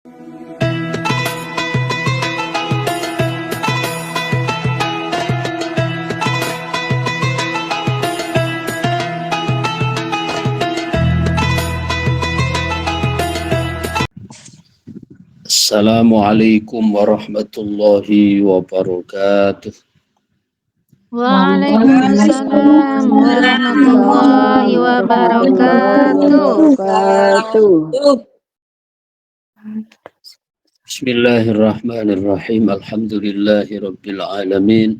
Assalamualaikum warahmatullahi wabarakatuh. Waalaikumsalam warahmatullahi wabarakatuh. Bismillahirrahmanirrahim. Alhamdulillahi rabbil alamin.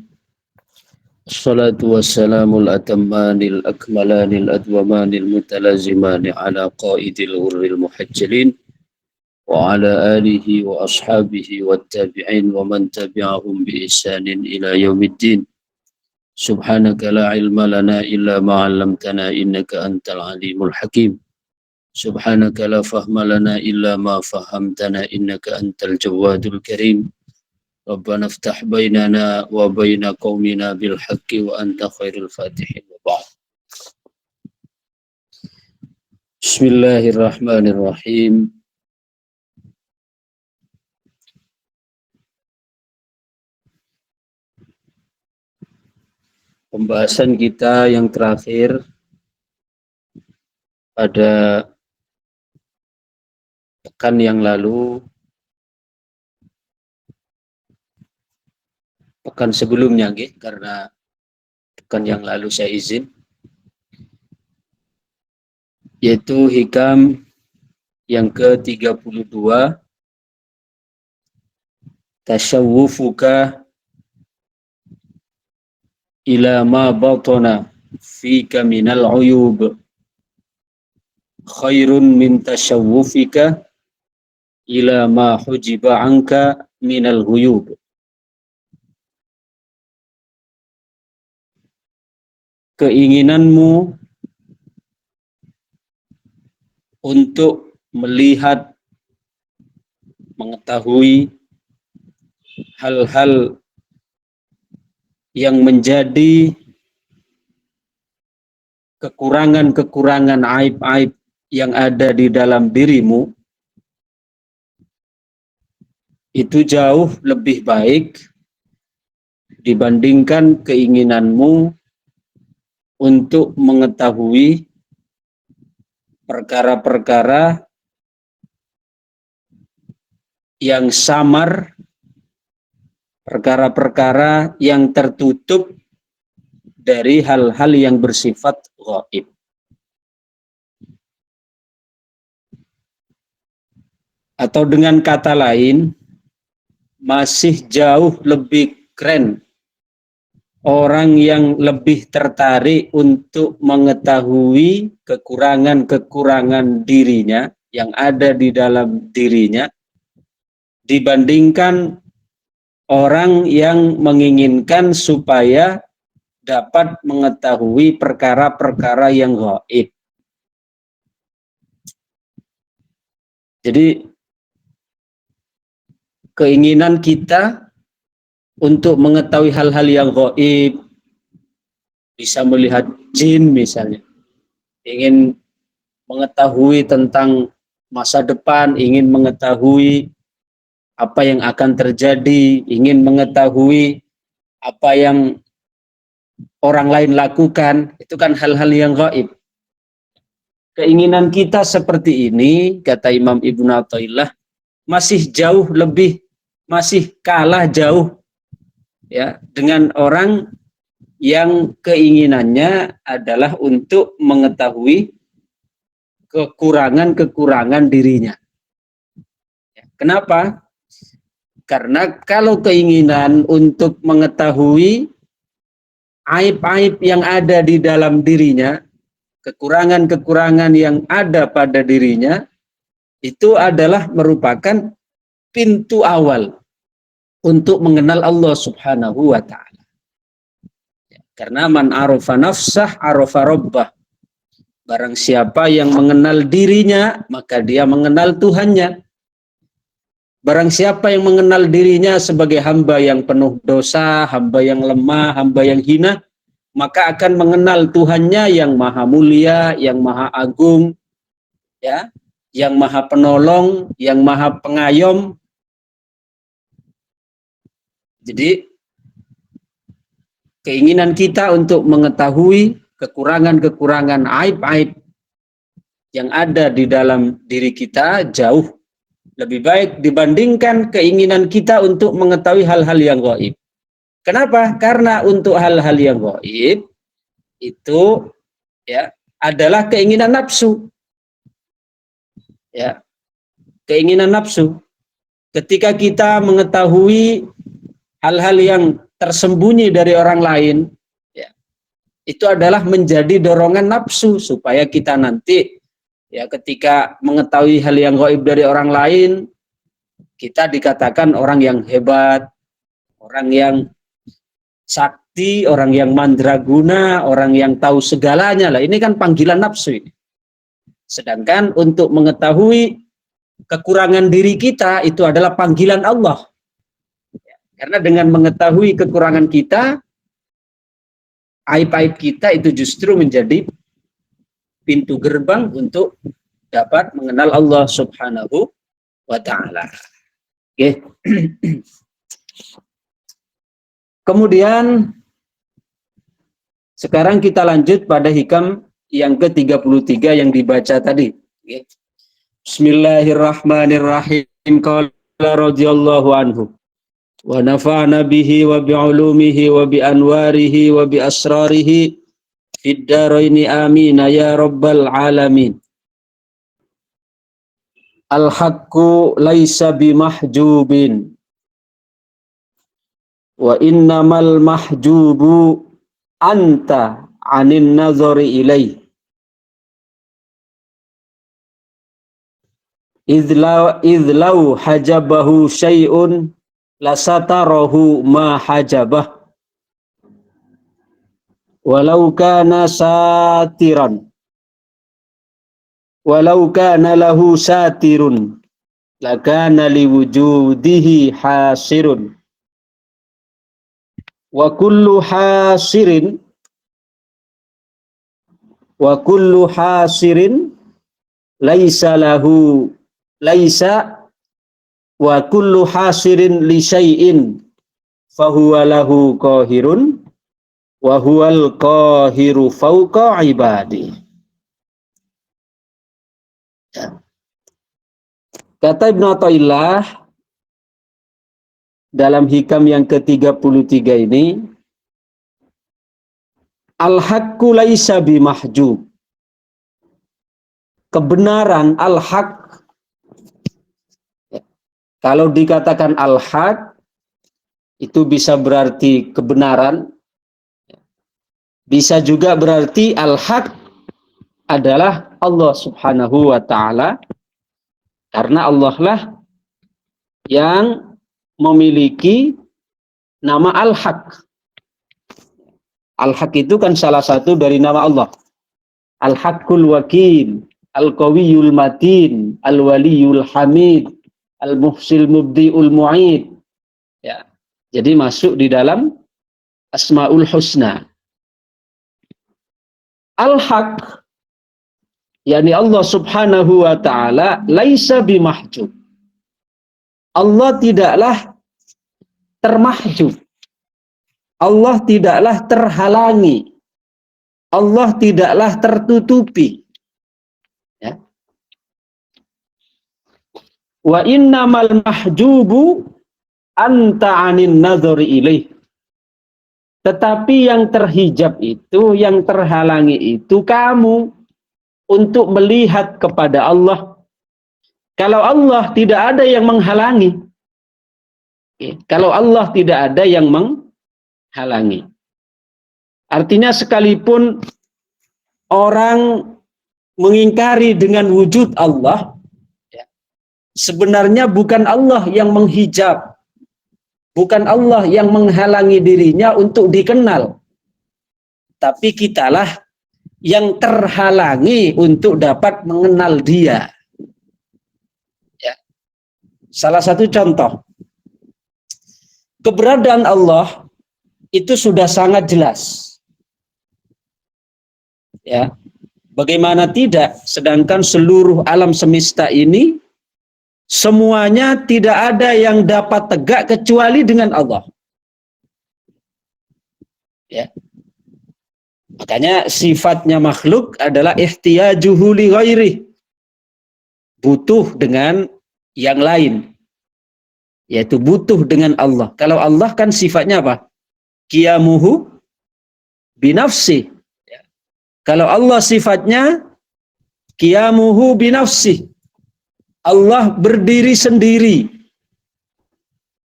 Assalatu wassalamul atammanil akmalanil adwamanil mutalazimani ala qaidil ghurril muhajjalin wa ala alihi wa ashabihi wattabi'in wa man tabi'ahum bi ihsanin ila yaumiddin. Subhanaka la ilma lana illa ma 'allamtana innaka antal alimul hakim. Subhanaka la fahma lana illa ma fahamtana innaka antal jawadul karim. Rabbana iftah bainana wa baina qaumina bil haqqi wa anta khairul fatihin wa ba'd. Bismillahirrahmanirrahim. Pembahasan kita yang terakhir pada pekan yang lalu, pekan sebelumnya, karena pekan yang lalu saya izin, yaitu hikam yang ke-32, tasyawwufuka ila ma batana fika minal uyub khairun min tasyawwufika ila ma hujiba anka minal ghuyub. Keinginanmu untuk melihat, mengetahui hal-hal yang menjadi kekurangan-kekurangan, aib-aib yang ada di dalam dirimu, itu jauh lebih baik dibandingkan keinginanmu untuk mengetahui perkara-perkara yang samar, perkara-perkara yang tertutup dari hal-hal yang bersifat ghaib. Atau dengan kata lain, masih jauh lebih keren orang yang lebih tertarik untuk mengetahui kekurangan-kekurangan dirinya yang ada di dalam dirinya dibandingkan orang yang menginginkan supaya dapat mengetahui perkara-perkara yang gaib. Jadi keinginan kita untuk mengetahui hal-hal yang gaib, bisa melihat jin misalnya, ingin mengetahui tentang masa depan, ingin mengetahui apa yang akan terjadi, ingin mengetahui apa yang orang lain lakukan, itu kan hal-hal yang gaib. Keinginan kita seperti ini, kata Imam Ibnu Athaillah, masih jauh lebih, masih kalah jauh ya dengan orang yang keinginannya adalah untuk mengetahui kekurangan-kekurangan dirinya. Kenapa? Karena kalau keinginan untuk mengetahui aib-aib yang ada di dalam dirinya, kekurangan-kekurangan yang ada pada dirinya, itu adalah merupakan pintu awal untuk mengenal Allah Subhanahu wa ta'ala. Karena man arafa nafsah arafa rabbah. Barang siapa yang mengenal dirinya, maka dia mengenal Tuhannya. Barang siapa yang mengenal dirinya sebagai hamba yang penuh dosa, hamba yang lemah, hamba yang hina, maka akan mengenal Tuhannya yang maha mulia, yang maha agung, ya, yang maha penolong, yang maha pengayom. Jadi keinginan kita untuk mengetahui kekurangan-kekurangan, aib-aib yang ada di dalam diri kita jauh lebih baik dibandingkan keinginan kita untuk mengetahui hal-hal yang gaib. Kenapa? Karena untuk hal-hal yang gaib itu ya adalah keinginan nafsu. Ya, keinginan nafsu. Ketika kita mengetahui hal-hal yang tersembunyi dari orang lain, ya, itu adalah menjadi dorongan nafsu supaya kita nanti ya ketika mengetahui hal yang gaib dari orang lain, kita dikatakan orang yang hebat, orang yang sakti, orang yang mandraguna, orang yang tahu segalanya lah. Ini kan panggilan nafsu ini. Sedangkan untuk mengetahui kekurangan diri kita itu adalah panggilan Allah. Karena dengan mengetahui kekurangan kita, aib-aib kita itu justru menjadi pintu gerbang untuk dapat mengenal Allah Subhanahu wa Ta'ala. Oke. Kemudian sekarang kita lanjut pada hikam yang ke-33 yang dibaca tadi. Oke. Bismillahirrahmanirrahim. Qala radhiyallahu anhu. Wa nafa'na bihi wa bi'ulumihi wa bi anwarihi wa bi asrarihi fid dharaini amin ya rabbal alamin. Al-haqqu laisa bimahjubin wa innamal mahjubu anta anin nazari ilaih. Idlau hajabahu syai'un lasatarahu ma hajabah walau kana satiran walau kana lahu satirun lakana liwujudihi hasirun wa kullu hasirin laisa lahu laisa wa kullu hasirin li syai'in fahuwa lahu qahirun wa huwal qahiru fawqa ibadi. Kata Ibnu Athaillah dalam hikam yang ke-33 ini, al-haqqu laisa bimahjub. Kebenaran al-haq, kalau dikatakan al-haq itu bisa berarti kebenaran, bisa juga berarti al-haq adalah Allah Subhanahu wa Ta'ala, karena Allah lah yang memiliki nama al-haq. Al-haq itu kan salah satu dari nama Allah. Al-haqqul wakil, al-qawiyul matin, al-waliyul hamid, al-muhsil mubdi'ul mu'id. Ya. Jadi masuk di dalam Asmaul Husna. Al-haq, yakni Allah Subhanahu wa Ta'ala, laisa bimahjub. Allah tidaklah termahjub. Allah tidaklah terhalangi. Allah tidaklah tertutupi. Ya. Wa innamal mahjubu anta anin nadhari ilaih. Tetapi yang terhijab itu, yang terhalangi itu kamu untuk melihat kepada Allah. Kalau Allah tidak ada yang menghalangi. Kalau Allah tidak ada yang menghalangi. Artinya sekalipun orang mengingkari dengan wujud Allah, sebenarnya bukan Allah yang menghijab, bukan Allah yang menghalangi dirinya untuk dikenal, tapi kitalah yang terhalangi untuk dapat mengenal Dia. Ya. Salah satu contoh, keberadaan Allah itu sudah sangat jelas. Ya. Bagaimana tidak, sedangkan seluruh alam semesta ini semuanya tidak ada yang dapat tegak kecuali dengan Allah. Ya. Makanya sifatnya makhluk adalah ihtiyajuhu li ghairi, butuh dengan yang lain, yaitu butuh dengan Allah. Kalau Allah kan sifatnya apa? Qiyamuhu binafsi. Ya. Kalau Allah sifatnya qiyamuhu binafsi, Allah berdiri sendiri.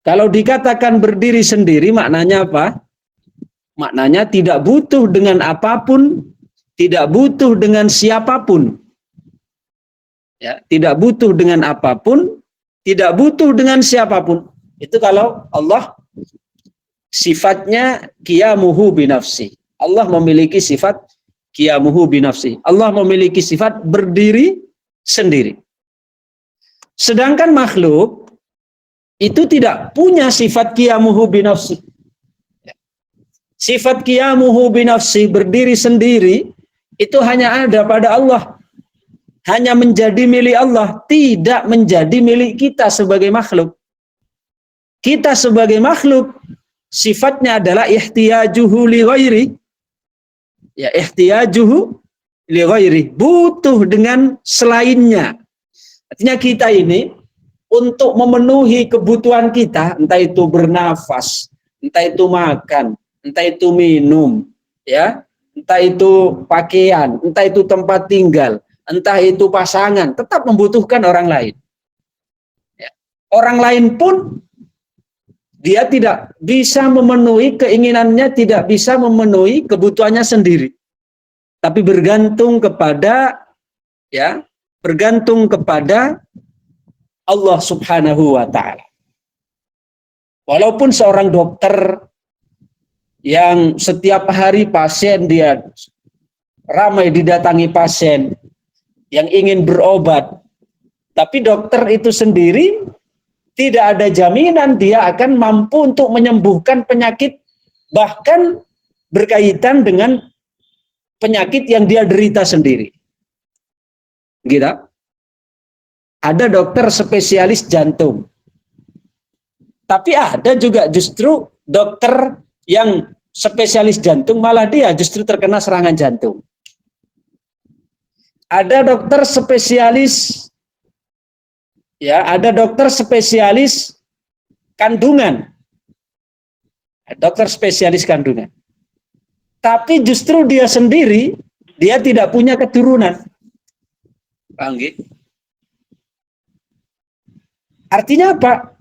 Kalau dikatakan berdiri sendiri maknanya apa? Maknanya tidak butuh dengan apapun, tidak butuh dengan siapapun. Ya, tidak butuh dengan apapun, tidak butuh dengan siapapun. Itu kalau Allah sifatnya qiyamuhu binafsi. Allah memiliki sifat qiyamuhu binafsi. Allah memiliki sifat berdiri sendiri. Sedangkan makhluk itu tidak punya sifat qiyamuhu binafsi. Sifat qiyamuhu binafsi, berdiri sendiri, itu hanya ada pada Allah. Hanya menjadi milik Allah, tidak menjadi milik kita sebagai makhluk. Kita sebagai makhluk, sifatnya adalah ihtiyajuhu li ghairi. Ya, ihtiyajuhu li ghairi, butuh dengan selainnya. Artinya kita ini, untuk memenuhi kebutuhan kita, entah itu bernafas, entah itu makan, entah itu minum, ya, entah itu pakaian, entah itu tempat tinggal, entah itu pasangan, tetap membutuhkan orang lain. Ya. Orang lain pun dia tidak bisa memenuhi keinginannya, tidak bisa memenuhi kebutuhannya sendiri, tapi bergantung kepada, ya, bergantung kepada Allah Subhanahu wa Ta'ala. Walaupun seorang dokter yang setiap hari pasien dia ramai didatangi pasien yang ingin berobat, tapi dokter itu sendiri tidak ada jaminan dia akan mampu untuk menyembuhkan penyakit, bahkan berkaitan dengan penyakit yang dia derita sendiri. Gitu. Ada dokter spesialis jantung, tapi ada juga justru dokter yang spesialis jantung, malah dia justru terkena serangan jantung. Ada dokter spesialis, ya, ada dokter spesialis kandungan, dokter spesialis kandungan, tapi justru dia sendiri, dia tidak punya keturunan. Paham gitu? Artinya apa?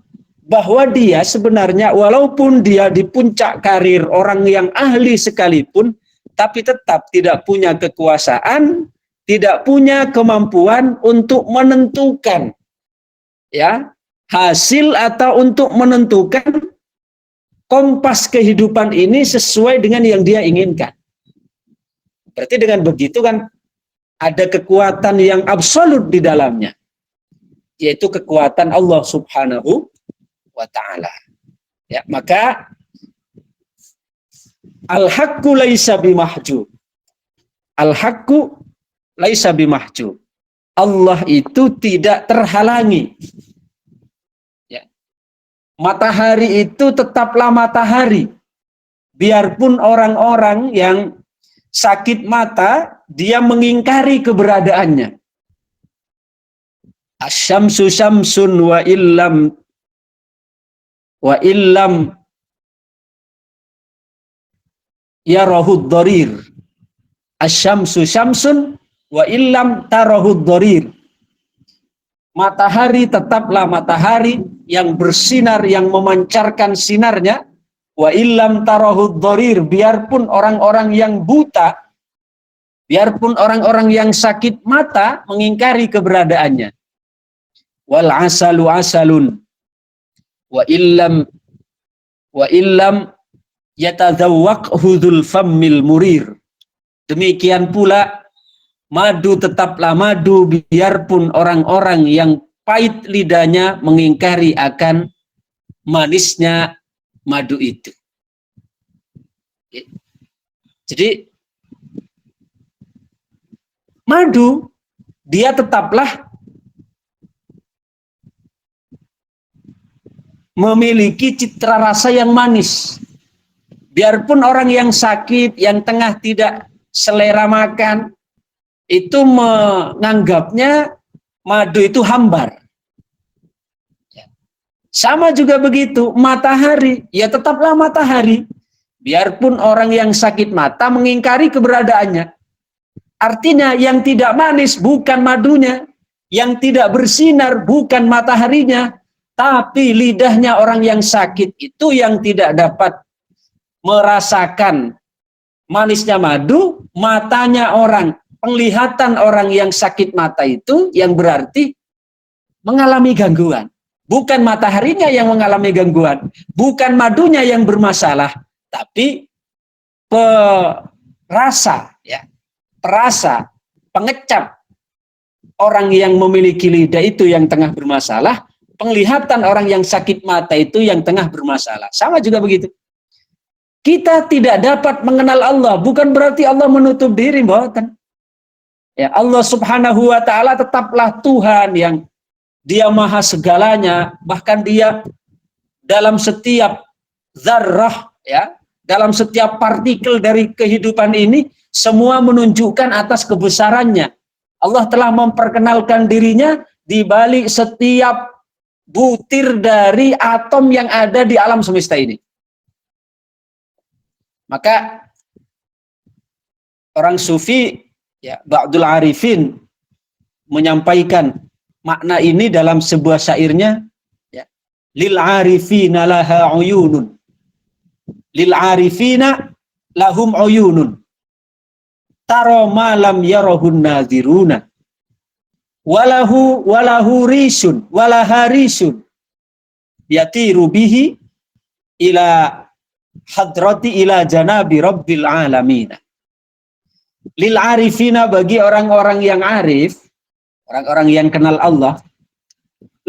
Bahwa dia sebenarnya walaupun dia di puncak karir, orang yang ahli sekalipun, tapi tetap tidak punya kekuasaan, tidak punya kemampuan untuk menentukan, ya, hasil atau untuk menentukan kompas kehidupan ini sesuai dengan yang dia inginkan. Berarti dengan begitu kan ada kekuatan yang absolut di dalamnya, yaitu kekuatan Allah Subhanahu wa Ta'ala. Ya, maka al-haqqu laisa bimahjub. Al-haqqu laisa bimahjub. Allah itu tidak terhalangi. Ya. Matahari itu tetaplah matahari. Biarpun orang-orang yang sakit mata, dia mengingkari keberadaannya. Asyamsu syamsun wa illam yarahud dharir. Asyamsu syamsun wa illam tarahud dharir. Matahari tetaplah matahari yang bersinar, yang memancarkan sinarnya. Wa illam tarahud dharir, biarpun orang-orang yang buta, biarpun orang-orang yang sakit mata mengingkari keberadaannya. Wal asalu asalun wa illam yatadzawwaqhu dzul fammil murir. Demikian pula madu tetaplah madu, biarpun orang-orang yang pahit lidahnya mengingkari akan manisnya madu itu. Jadi madu, dia tetaplah memiliki citra rasa yang manis. Biarpun orang yang sakit, yang tengah tidak selera makan, itu menganggapnya madu itu hambar. Sama juga begitu, matahari, ya tetaplah matahari. Biarpun orang yang sakit mata mengingkari keberadaannya. Artinya yang tidak manis bukan madunya, yang tidak bersinar bukan mataharinya, tapi lidahnya orang yang sakit itu yang tidak dapat merasakan manisnya madu, matanya orang, penglihatan orang yang sakit mata itu yang berarti mengalami gangguan. Bukan mataharinya yang mengalami gangguan, bukan madunya yang bermasalah, tapi perasa, ya, perasa, pengecap orang yang memiliki lidah itu yang tengah bermasalah, penglihatan orang yang sakit mata itu yang tengah bermasalah. Sama juga begitu. Kita tidak dapat mengenal Allah, bukan berarti Allah menutup diri, mboten. Ya, Allah Subhanahu wa taala tetaplah Tuhan yang Dia maha segalanya, bahkan Dia dalam setiap zarrah, ya, dalam setiap partikel dari kehidupan ini semua menunjukkan atas kebesarannya. Allah telah memperkenalkan dirinya di balik setiap butir dari atom yang ada di alam semesta ini. Maka orang sufi, ya, Ba'dul Arifin menyampaikan makna ini dalam sebuah syairnya, ya. Lil arifina laha uyunun. Lil arifina lahum uyunun. Taro malam yarahun naziruna. Walahu risun, walaharisun. Yatiru bihi ila hadrati ila janabi rabbil alamin. Lil arifina, bagi orang-orang yang arif, orang-orang yang kenal Allah,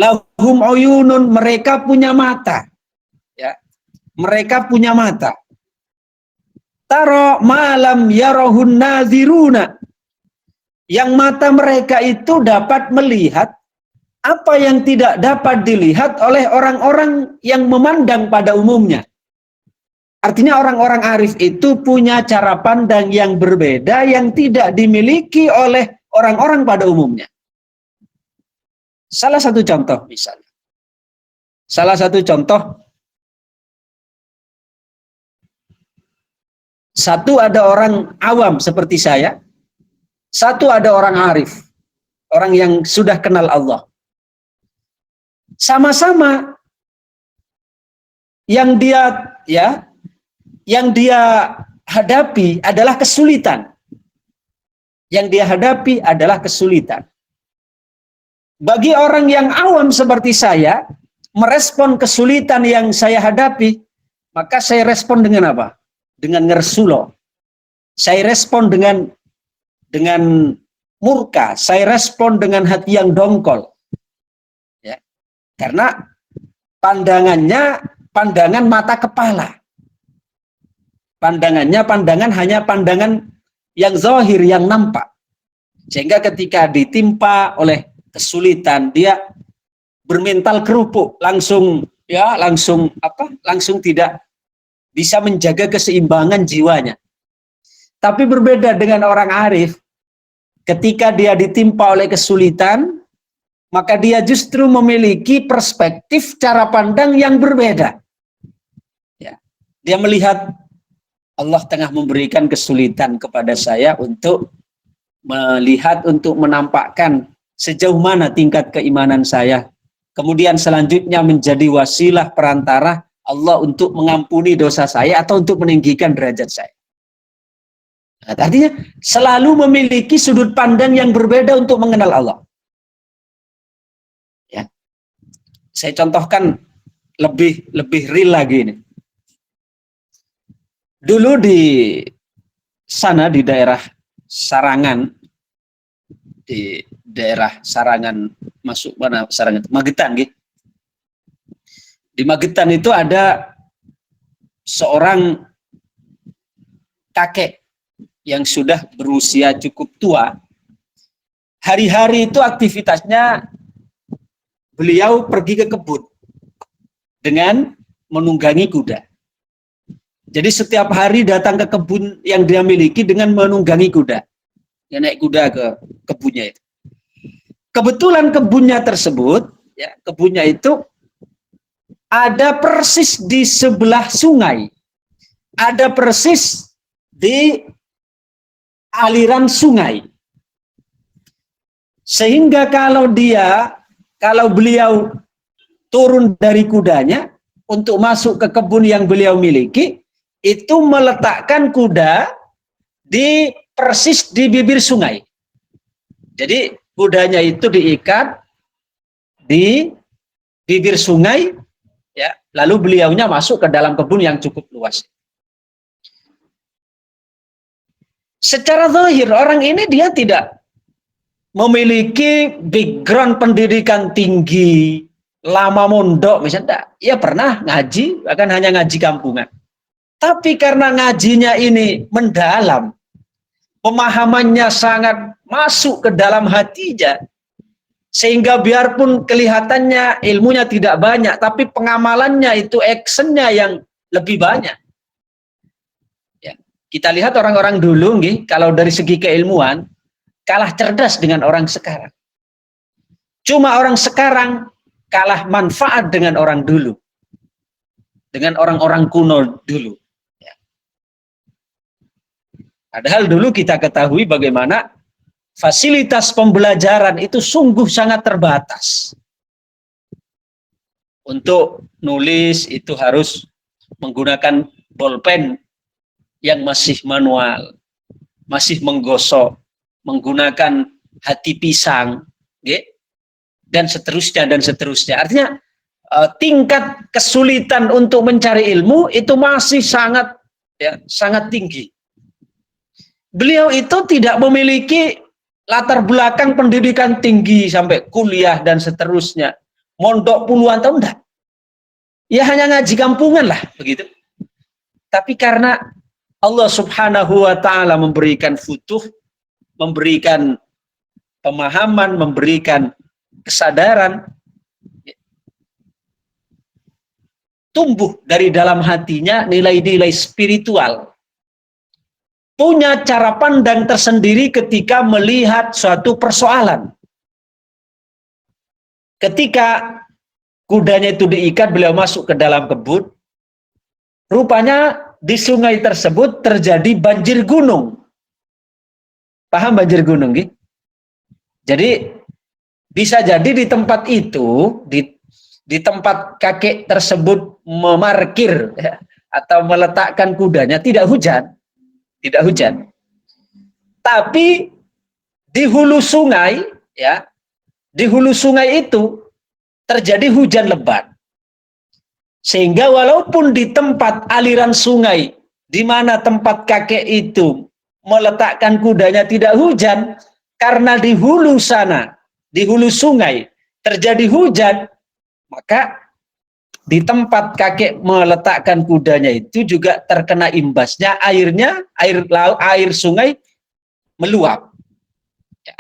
lahum uyunun, mereka punya mata, ya, mereka punya mata. Taro malam yarahun naziruna, yang mata mereka itu dapat melihat apa yang tidak dapat dilihat oleh orang-orang yang memandang pada umumnya. Artinya orang-orang arif itu punya cara pandang yang berbeda yang tidak dimiliki oleh orang-orang pada umumnya. Salah satu contoh misalnya. Salah satu contoh. Satu ada orang awam seperti saya. Satu ada orang arif. Orang yang sudah kenal Allah. Sama-sama yang dia, ya, yang dia hadapi adalah kesulitan. Yang dia hadapi adalah kesulitan. Bagi orang yang awam seperti saya, merespon kesulitan yang saya hadapi, maka saya respon dengan apa? Dengan ngersulo. Saya respon dengan murka. Saya respon dengan hati yang dongkol. Ya. Karena pandangannya pandangan mata kepala. Pandangannya hanya pandangan yang zahir, yang nampak. Sehingga ketika ditimpa oleh kesulitan, dia bermental kerupuk, langsung tidak bisa menjaga keseimbangan jiwanya. Tapi berbeda dengan orang arif, ketika dia ditimpa oleh kesulitan, maka dia justru memiliki perspektif cara pandang yang berbeda. Ya. Dia melihat Allah tengah memberikan kesulitan kepada saya untuk melihat, untuk menampakkan sejauh mana tingkat keimanan saya. Kemudian selanjutnya menjadi wasilah perantara Allah untuk mengampuni dosa saya atau untuk meninggikan derajat saya. Nah, artinya selalu memiliki sudut pandang yang berbeda untuk mengenal Allah. Ya. Saya contohkan lebih real lagi ini. Dulu di sana di daerah Sarangan, masuk mana Sarangan? Magetan, gitu. Di Magetan itu ada seorang kakek yang sudah berusia cukup tua. hari-hari itu aktivitasnya beliau pergi ke kebun dengan menunggangi kuda. Jadi setiap hari datang ke kebun yang dia miliki dengan menunggangi kuda. Dia naik kuda ke kebunnya itu. Kebetulan kebunnya tersebut, ya, kebunnya itu ada persis di sebelah sungai. Ada persis di aliran sungai. Sehingga kalau beliau turun dari kudanya untuk masuk ke kebun yang beliau miliki, itu meletakkan kuda di persis di bibir sungai. Jadi kudanya itu diikat di bibir sungai, ya, lalu beliaunya masuk ke dalam kebun yang cukup luas. Secara zahir orang ini dia tidak memiliki background pendidikan tinggi, lama mondok misalnya, ya pernah ngaji, bahkan hanya ngaji kampungan. Tapi karena ngajinya ini mendalam, pemahamannya sangat masuk ke dalam hatinya, sehingga biarpun kelihatannya ilmunya tidak banyak, tapi pengamalannya itu actionnya yang lebih banyak. Ya, kita lihat orang-orang dulu, kalau dari segi keilmuan, kalah cerdas dengan orang sekarang. Cuma orang sekarang kalah manfaat dengan orang dulu, dengan orang-orang kuno dulu. Padahal dulu kita ketahui bagaimana fasilitas pembelajaran itu sungguh sangat terbatas. Untuk nulis itu harus menggunakan bolpen yang masih manual, masih menggosok, menggunakan hati pisang, dan seterusnya dan seterusnya. Artinya tingkat kesulitan untuk mencari ilmu itu masih sangat tinggi. Beliau itu tidak memiliki latar belakang pendidikan tinggi sampai kuliah dan seterusnya. Mondok puluhan tahun enggak. Ya hanya ngaji kampungan lah begitu. Tapi karena Allah Subhanahu wa taala memberikan futuh, memberikan pemahaman, memberikan kesadaran, tumbuh dari dalam hatinya nilai-nilai spiritual. Punya cara pandang tersendiri ketika melihat suatu persoalan. Ketika kudanya itu diikat, beliau masuk ke dalam kebun. Rupanya di sungai tersebut terjadi banjir gunung. Paham banjir gunung, gitu? Jadi bisa jadi di tempat itu, di tempat kakek tersebut memarkir atau meletakkan kudanya, tidak hujan. Tidak hujan. Tapi di hulu sungai, ya, di hulu sungai itu terjadi hujan lebat. Sehingga walaupun di tempat aliran sungai, di mana tempat kakek itu meletakkan kudanya tidak hujan, karena di hulu sana, di hulu sungai terjadi hujan, maka di tempat kakek meletakkan kudanya itu juga terkena imbasnya, air sungai meluap.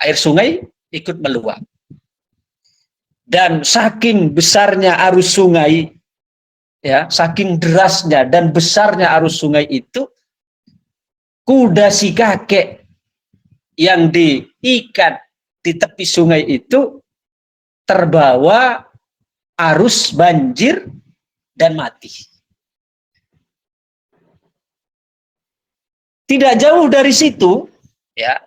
Air sungai ikut meluap. Dan saking besarnya arus sungai, ya, saking derasnya dan besarnya arus sungai itu, kuda si kakek yang diikat di tepi sungai itu terbawa arus banjir dan mati. Tidak jauh dari situ, ya,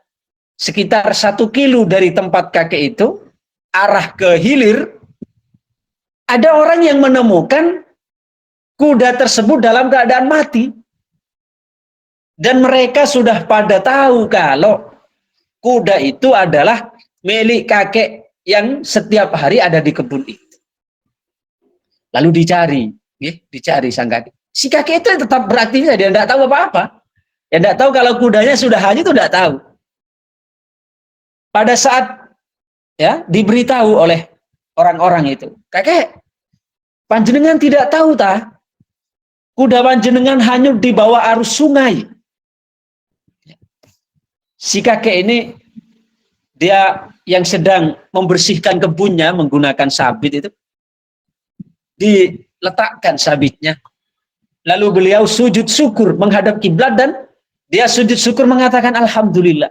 sekitar 1 kilo dari tempat kakek itu, arah ke hilir, ada orang yang menemukan kuda tersebut dalam keadaan mati. Dan mereka sudah pada tahu kalau kuda itu adalah milik kakek yang setiap hari ada di kebun itu. Lalu dicari sang kakek. Si kakek itu tetap beraktivitas, dia tidak tahu apa-apa. Dia tidak tahu kalau kudanya sudah hanyut, itu tidak tahu. Pada saat diberitahu oleh orang-orang itu, kakek, panjenengan tidak tahu tah, kuda panjenengan hanyut di bawah arus sungai. Si kakek ini dia yang sedang membersihkan kebunnya menggunakan sabit itu, diletakkan sabitnya. Lalu beliau sujud syukur menghadap kiblat dan dia sujud syukur mengatakan alhamdulillah.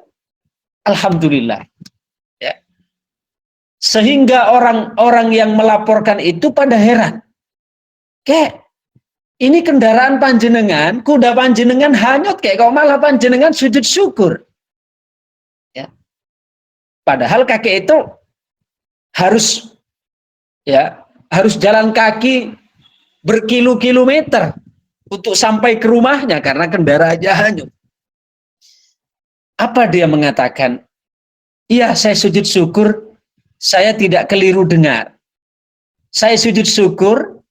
Alhamdulillah. Ya. Sehingga orang-orang yang melaporkan itu pada heran. Kayak ini kendaraan panjenengan, kuda panjenengan hanyut kayak kok malah panjenengan sujud syukur. Ya. Padahal kakek itu harus jalan kaki berkilo-kilometer untuk sampai ke rumahnya karena kendaraannya hanyut. Apa dia mengatakan? Iya, saya sujud syukur, saya tidak keliru dengar. Saya sujud syukur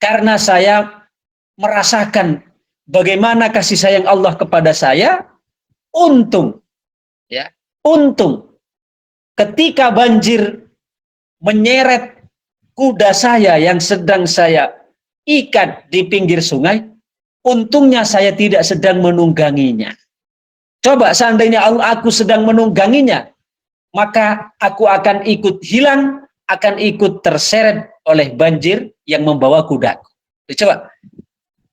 karena saya merasakan bagaimana kasih sayang Allah kepada saya. Untung ketika banjir menyeret kuda saya yang sedang saya ikat di pinggir sungai, untungnya saya tidak sedang menungganginya. Coba seandainya aku sedang menungganginya, maka aku akan ikut hilang, akan ikut terseret oleh banjir yang membawa kudaku. Coba,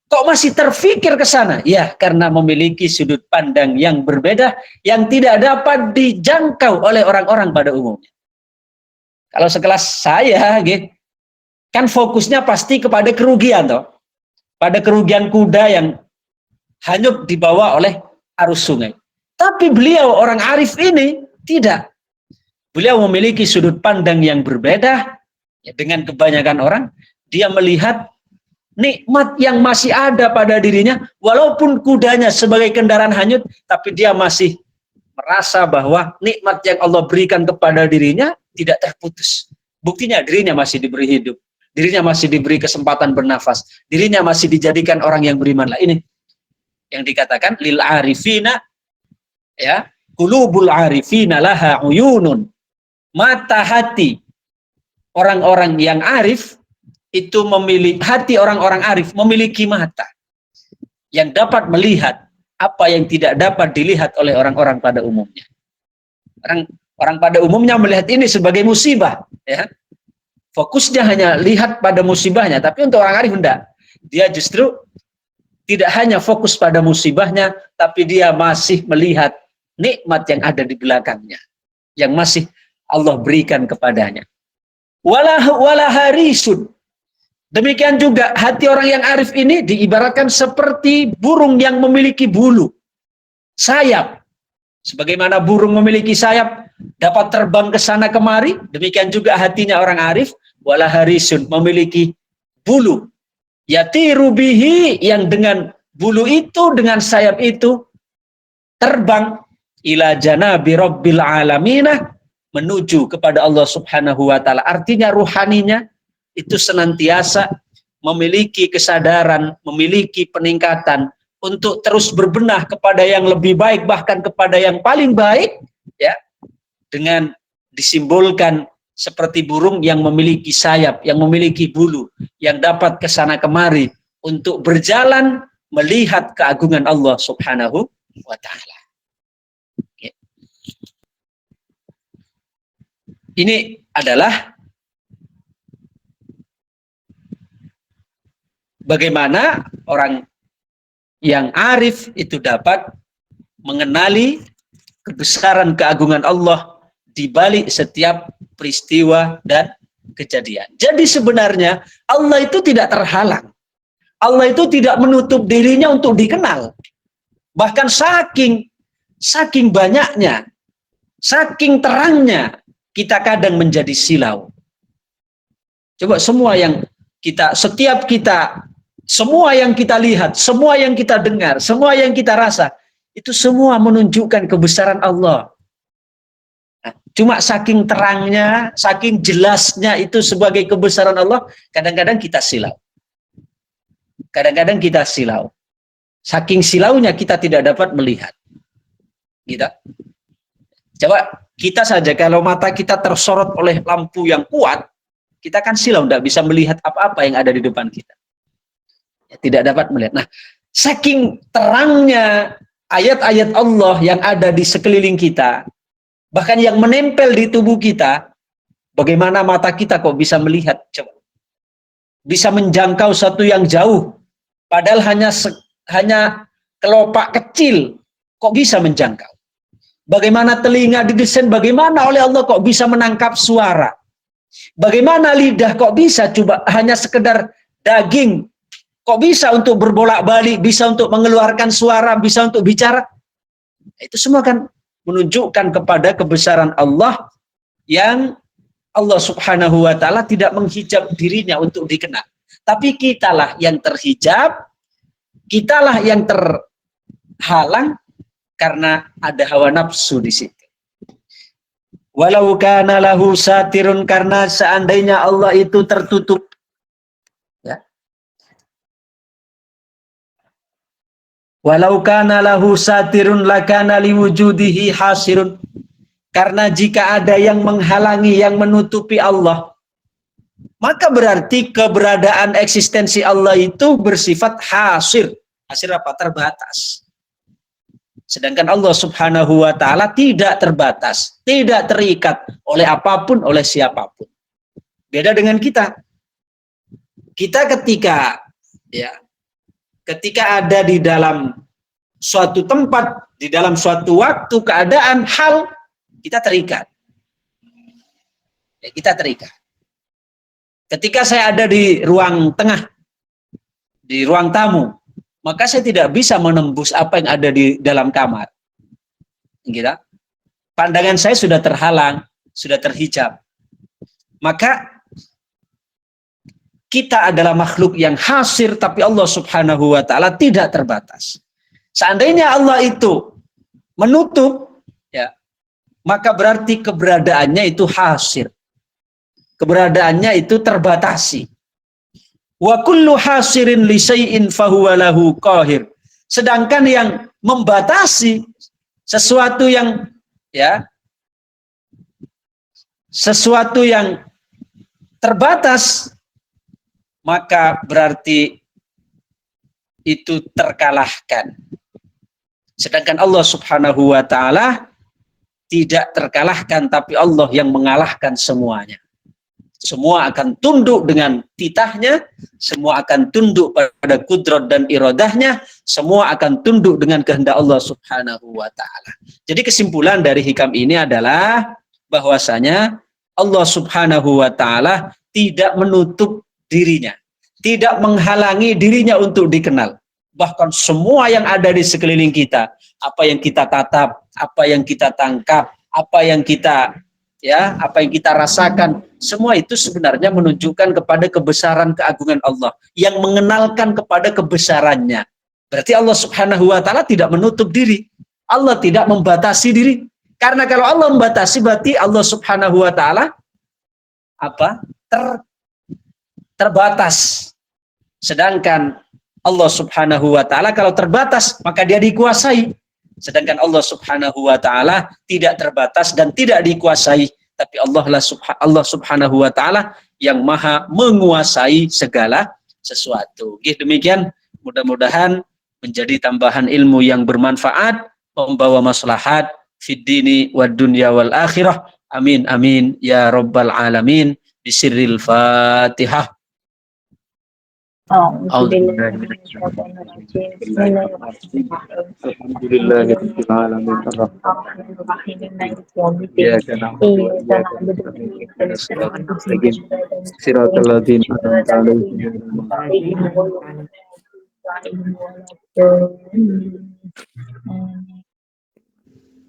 kok masih terfikir ke sana? Ya, karena memiliki sudut pandang yang berbeda, yang tidak dapat dijangkau oleh orang-orang pada umumnya. Kalau sekelas saya, kan fokusnya pasti kepada kerugian, toh. Pada kerugian kuda yang hanyut dibawa oleh arus sungai. Tapi beliau orang arif ini tidak. Beliau memiliki sudut pandang yang berbeda dengan kebanyakan orang. Dia melihat nikmat yang masih ada pada dirinya, walaupun kudanya sebagai kendaraan hanyut, tapi dia masih merasa bahwa nikmat yang Allah berikan kepada dirinya tidak terputus. Buktinya dirinya masih diberi hidup, dirinya masih diberi kesempatan bernafas, dirinya masih dijadikan orang yang beriman. Lah ini yang dikatakan lil arifina, ya, qulubul arifina laha uyunun. Mata hati orang-orang yang arif itu hati orang-orang arif memiliki mata yang dapat melihat apa yang tidak dapat dilihat oleh orang-orang pada umumnya. Orang pada umumnya melihat ini sebagai musibah, ya. Fokusnya hanya lihat pada musibahnya, tapi untuk orang arif enggak. Dia justru tidak hanya fokus pada musibahnya, tapi dia masih melihat nikmat yang ada di belakangnya, yang masih Allah berikan kepadanya. Wala harisun. Demikian juga hati orang yang arif ini diibaratkan seperti burung yang memiliki bulu, sayap. Sebagaimana burung memiliki sayap dapat terbang ke sana kemari, demikian juga hatinya orang arif, wala harisun, memiliki bulu. Yatiru bihi, yang dengan bulu itu, dengan sayap itu terbang ila janabi rabbil alaminah, menuju kepada Allah Subhanahu wa taala. Artinya ruhaninya itu senantiasa memiliki kesadaran, memiliki peningkatan untuk terus berbenah kepada yang lebih baik, bahkan kepada yang paling baik, ya, dengan disimbolkan seperti burung yang memiliki sayap, yang memiliki bulu, yang dapat kesana kemari untuk berjalan melihat keagungan Allah Subhanahu wa taala. Ini adalah bagaimana orang yang arif itu dapat mengenali kebesaran keagungan Allah di balik setiap peristiwa dan kejadian. Jadi sebenarnya Allah itu tidak terhalang. Allah itu tidak menutup dirinya untuk dikenal. Bahkan saking banyaknya, saking terangnya, kita kadang menjadi silau. Coba semua yang semua yang kita lihat, semua yang kita dengar, semua yang kita rasa, itu semua menunjukkan kebesaran Allah. Nah, cuma saking terangnya, saking jelasnya itu sebagai kebesaran Allah, kadang-kadang kita silau. Kadang-kadang kita silau. Saking silaunya kita tidak dapat melihat. Coba kita saja kalau mata kita tersorot oleh lampu yang kuat, kita kan silau, tidak bisa melihat apa-apa yang ada di depan kita. Ya, tidak dapat melihat. Nah, saking terangnya ayat-ayat Allah yang ada di sekeliling kita, Bahkan yang menempel di tubuh kita, bagaimana mata kita kok bisa melihat? Coba. Bisa menjangkau satu yang jauh, padahal hanya kelopak kecil, kok bisa menjangkau? Bagaimana telinga didesain, bagaimana oleh Allah kok bisa menangkap suara? Bagaimana lidah kok bisa coba hanya sekedar daging, kok bisa untuk berbolak-balik, bisa untuk mengeluarkan suara, bisa untuk bicara? Itu semua kan menunjukkan kepada kebesaran Allah yang Allah Subhanahu wa taala tidak menghijab dirinya untuk dikenal. Tapi kitalah yang terhijab, kitalah yang terhalang karena ada hawa nafsu di situ. Walau kana lahu satirun, karena seandainya Allah itu tertutup, ya. Walau kana lahu satirun lakana liwujudihi hasirun. Karena jika ada yang menghalangi, yang menutupi Allah, maka berarti keberadaan eksistensi Allah itu bersifat hasir. Hasir apa? Terbatas. Sedangkan Allah Subhanahu wa taala tidak terbatas, tidak terikat oleh apapun, oleh siapapun. Beda dengan kita. Kita ketika ada di dalam suatu tempat, di dalam suatu waktu, keadaan, hal, kita terikat. Ya, kita terikat. Ketika saya ada di ruang tengah, di ruang tamu, maka saya tidak bisa menembus apa yang ada di dalam kamar. Gitu. Pandangan saya sudah terhalang, sudah terhijab. Maka kita adalah makhluk yang hasir, tapi Allah Subhanahu wa taala tidak terbatas. Seandainya Allah itu menutup, ya, maka berarti keberadaannya itu hasir. Keberadaannya itu terbatasi. Wa kullu hasirin li syai'in fahuwa lahu qahir. Sedangkan yang membatasi sesuatu yang terbatas, maka berarti itu terkalahkan. Sedangkan Allah Subhanahu wa taala tidak terkalahkan, tapi Allah yang mengalahkan semuanya. Semua akan tunduk dengan titahnya, semua akan tunduk pada kudrat dan iradahnya, semua akan tunduk dengan kehendak Allah Subhanahu wa taala. Jadi kesimpulan dari hikam ini adalah bahwasanya Allah Subhanahu wa taala tidak menutup dirinya, tidak menghalangi dirinya untuk dikenal. Bahkan semua yang ada di sekeliling kita, apa yang kita tatap, apa yang kita tangkap, apa yang kita rasakan, semua itu sebenarnya menunjukkan kepada kebesaran keagungan Allah, yang mengenalkan kepada kebesarannya. Berarti Allah Subhanahu wa taala tidak menutup diri. Allah tidak membatasi diri. Karena kalau Allah membatasi, berarti Allah Subhanahu wa taala terbatas. Sedangkan Allah Subhanahu wa taala kalau terbatas, maka dia dikuasai. Sedangkan Allah Subhanahu wa taala tidak terbatas dan tidak dikuasai, tapi Allah Subhanahu wa taala yang maha menguasai segala sesuatu. Demikian, mudah-mudahan menjadi tambahan ilmu yang bermanfaat, membawa maslahat fid dini wad dunya wal akhirah. Amin amin ya rabbal alamin. Bisirril Fatihah. Alhamdulillahirabbil alamin arrahmanirrahim maliki yaumiddin iyyaka na'budu wa iyyaka nasta'in siratal ladzina an'amta 'alaihim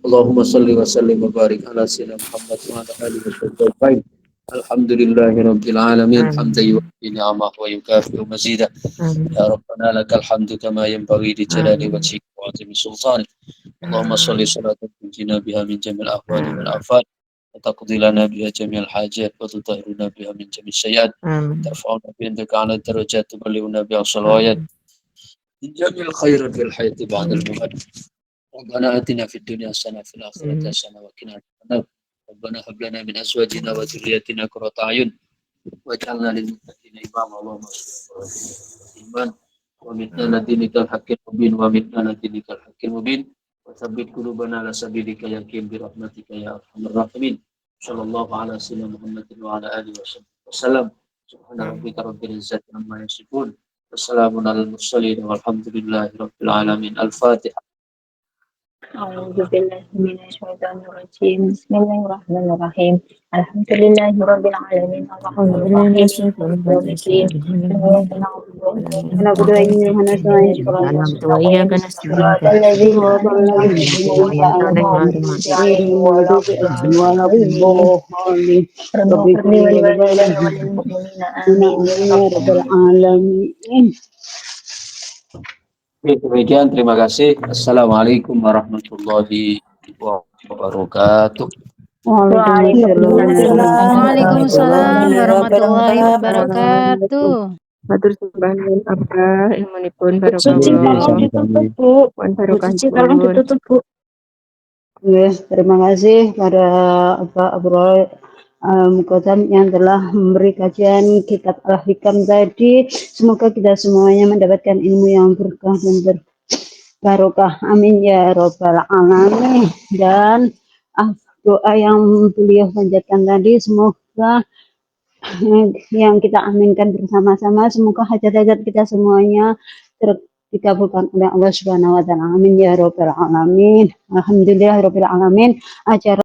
Allahumma salli wa sallim wa barik ala sayyidina Muhammad wa ala alihi wa sahbihi. Alhamdulillahirabbil alamin hamdan yuwaffi ni'amahu wa yukafi'u mazidah. Ya Rabbana lakal hamdu kama yanbaghi li jalali wajhika wa 'azimi sultanik. Allahumma salli salatan tunjina biha min jamil ahwali wal afat wa taqdi lana biha jamil hajat wa tutahhiruna biha min jamil sayyi'at. Tarfa'una bi indaka 'ala darajat wa tuballighuna biha salawat min jamil khairat fil hayati ba'dal mamat. Rabbana atina fid dunya hasanah wa fil akhirati hasanah wa qina adzabannar. Rabbana hab lana min azwajina wa dhurriyyatina qurrata a'yun waj'alna lil muttaqina imama. Allahumma iman wa mitna nadinikal haqqil mubin wa mitna nadinikal haqqil mubin وثبت قلوبنا على سبيلك يا كريم برحمتك يا أرحم الراحمين. صلى الله على سيدنا محمد وعلى آله وصحبه وسلم. سبحان ربك رب العزة عما يصفون وسلام على المرسلين والحمد لله رب العالمين. الفاتحة. أعوذ بالله من الشيطان الرجيم. بسم الله الرحمن الرحيم. الحمد لله رب العالمين الرحمن الرحيم مالك يوم الدين. إياك نعبد ونعبد وإياك نستعين المستقيم صراط الذين صراط الذين أنعمت أنعمت عليهم عليهم غير عليهم ولا المغضوب عليهم ولا الضالين. الضالين رب رب اغفر اغفر لي لي ولوالدي ولوالدي وللمؤمنين آمين آمين يا يا رب رب العالمين. العالمين. Demikian, terima kasih. Assalamualaikum warahmatullahi wabarakatuh. Waalaikumsalam Waalaikumsalam warahmatullahi warahmatullahi wabarakatuh. wabarakatuh. Matur sembah nuwun Abah, ilmunipun Bu Cici tolong barakallah. ditutup, Bu. Wan Bu Cici tolong barokahipun. ditutup, Bu. Terima kasih pada Pak Abrol Muqaddam yang telah memberi kajian kitab Al-Hikam tadi. Semoga kita semuanya mendapatkan ilmu yang berkah dan berbarokah. Amin ya robbal alamin. Dan doa yang beliau panjatkan tadi semoga yang kita aminkan bersama-sama, semoga hajat-hajat kita semuanya dikabulkan oleh Allah Subhanahu wa taala. Amin ya rabbal alamin. Alhamdulillah rabbil alamin. Acara